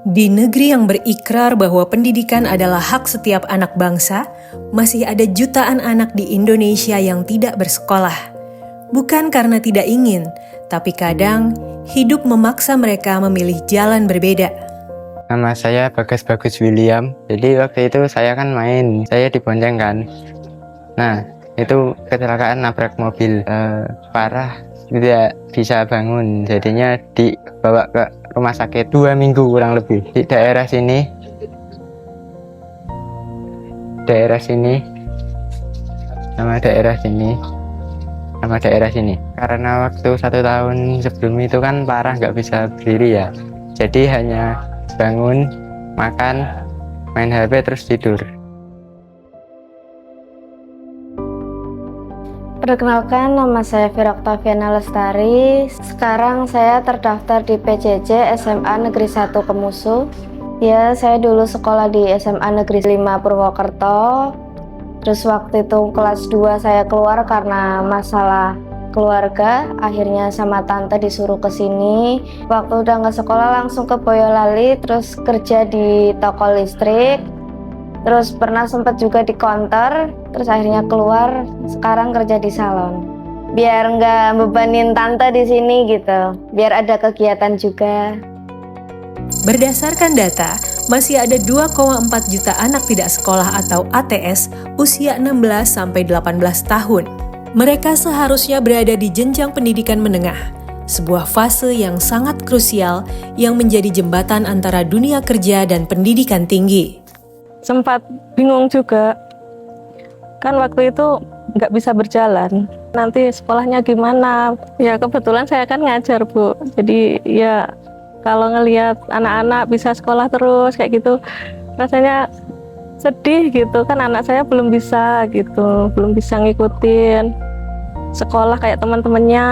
Di negeri yang berikrar bahwa pendidikan adalah hak setiap anak bangsa, masih ada jutaan anak di Indonesia yang tidak bersekolah. Bukan karena tidak ingin, tapi kadang hidup memaksa mereka memilih jalan berbeda. Nama saya Bagus William. Jadi waktu itu saya kan main, saya dibonceng kan. Nah, itu kecelakaan nabrak mobil, parah, tidak bisa bangun. Jadinya dibawa ke rumah sakit 2 minggu kurang lebih di daerah sini sama daerah sini karena waktu 1 tahun sebelum itu kan parah, nggak bisa berdiri ya, jadi hanya bangun, makan, main HP terus tidur. Perkenalkan, nama saya Vira Oktaviana Lestari. Sekarang saya terdaftar di PJJ SMA Negeri 1 Kemusu. Ya, saya dulu sekolah di SMA Negeri 5 Purwokerto. Terus waktu itu kelas 2 saya keluar karena masalah keluarga. Akhirnya sama tante disuruh ke sini. Waktu udah nggak sekolah langsung ke Boyolali, terus kerja di toko listrik. Terus pernah sempat juga di konter, terus akhirnya keluar, sekarang kerja di salon. Biar nggak bebanin tante di sini gitu, biar ada kegiatan juga. Berdasarkan data, masih ada 2,4 juta anak tidak sekolah atau ATS usia 16-18 tahun. Mereka seharusnya berada di jenjang pendidikan menengah, sebuah fase yang sangat krusial yang menjadi jembatan antara dunia kerja dan pendidikan tinggi. Sempat bingung juga, kan waktu itu nggak bisa berjalan, nanti sekolahnya gimana. Ya kebetulan saya kan ngajar, Bu, jadi ya kalau ngelihat anak-anak bisa sekolah terus kayak gitu, rasanya sedih gitu, kan anak saya belum bisa ngikutin sekolah kayak teman-temannya.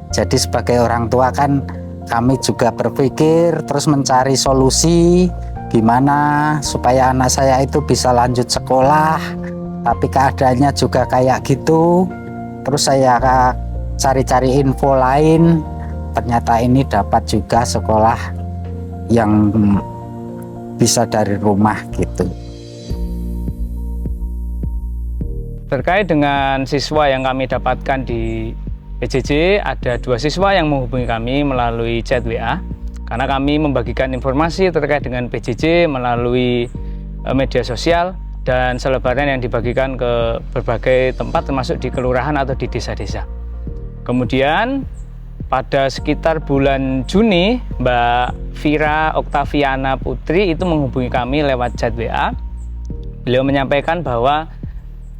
Jadi sebagai orang tua kan kami juga berpikir terus mencari solusi gimana supaya anak saya itu bisa lanjut sekolah, tapi keadaannya juga kayak gitu. Terus saya cari-cari info lain, ternyata ini dapat juga sekolah yang bisa dari rumah gitu. Terkait dengan siswa yang kami dapatkan di PJJ, ada 2 siswa yang menghubungi kami melalui chat WA. Karena kami membagikan informasi terkait dengan PJJ melalui media sosial dan selebaran yang dibagikan ke berbagai tempat termasuk di kelurahan atau di desa-desa. Kemudian pada sekitar bulan Juni, Mbak Vira Oktaviana Putri itu menghubungi kami lewat chat WA. Beliau menyampaikan bahwa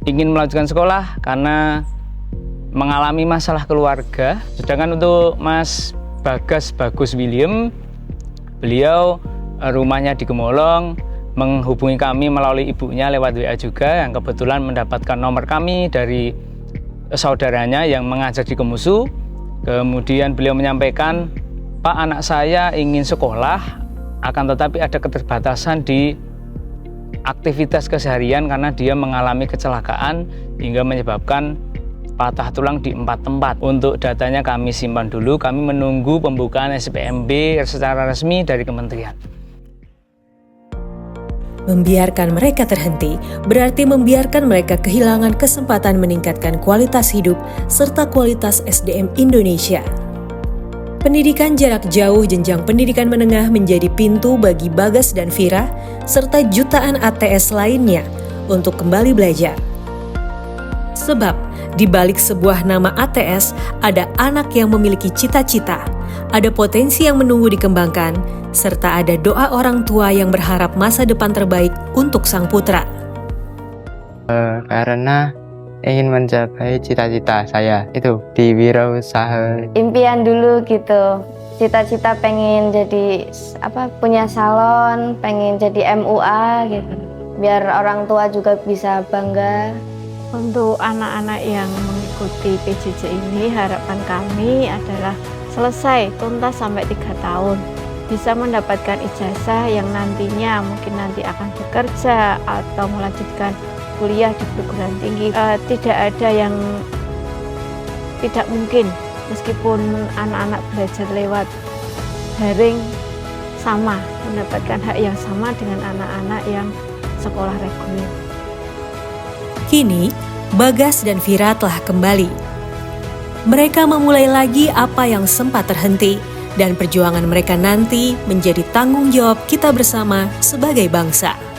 ingin melanjutkan sekolah karena mengalami masalah keluarga. Sedangkan untuk Mas Bagus William, beliau rumahnya di Gemolong, menghubungi kami melalui ibunya lewat WA juga, yang kebetulan mendapatkan nomor kami dari saudaranya yang mengajar di Kemusu. Kemudian beliau menyampaikan, Pak, anak saya ingin sekolah, akan tetapi ada keterbatasan di aktivitas keseharian karena dia mengalami kecelakaan hingga menyebabkan patah tulang di 4 tempat. Untuk datanya kami simpan dulu, kami menunggu pembukaan SPMB secara resmi dari kementerian. Membiarkan mereka terhenti berarti membiarkan mereka kehilangan kesempatan meningkatkan kualitas hidup serta kualitas SDM Indonesia. Pendidikan jarak jauh jenjang pendidikan menengah menjadi pintu bagi Bagas dan Vira serta jutaan ATS lainnya untuk kembali belajar. Sebab di balik sebuah nama ATS, ada anak yang memiliki cita-cita, ada potensi yang menunggu dikembangkan, serta ada doa orang tua yang berharap masa depan terbaik untuk sang putra. Karena ingin mencapai cita-cita saya itu di wirausaha. Impian dulu gitu, cita-cita pengen jadi punya salon, pengen jadi MUA gitu, biar orang tua juga bisa bangga. Untuk anak-anak yang mengikuti PJJ ini, harapan kami adalah selesai tuntas sampai 3 tahun, bisa mendapatkan ijazah yang nantinya mungkin nanti akan bekerja atau melanjutkan kuliah di perguruan tinggi. Tidak ada yang tidak mungkin, meskipun anak-anak belajar lewat daring, sama, mendapatkan hak yang sama dengan anak-anak yang sekolah reguler. Kini, Bagas dan Vira telah kembali. Mereka memulai lagi apa yang sempat terhenti, dan perjuangan mereka nanti menjadi tanggung jawab kita bersama sebagai bangsa.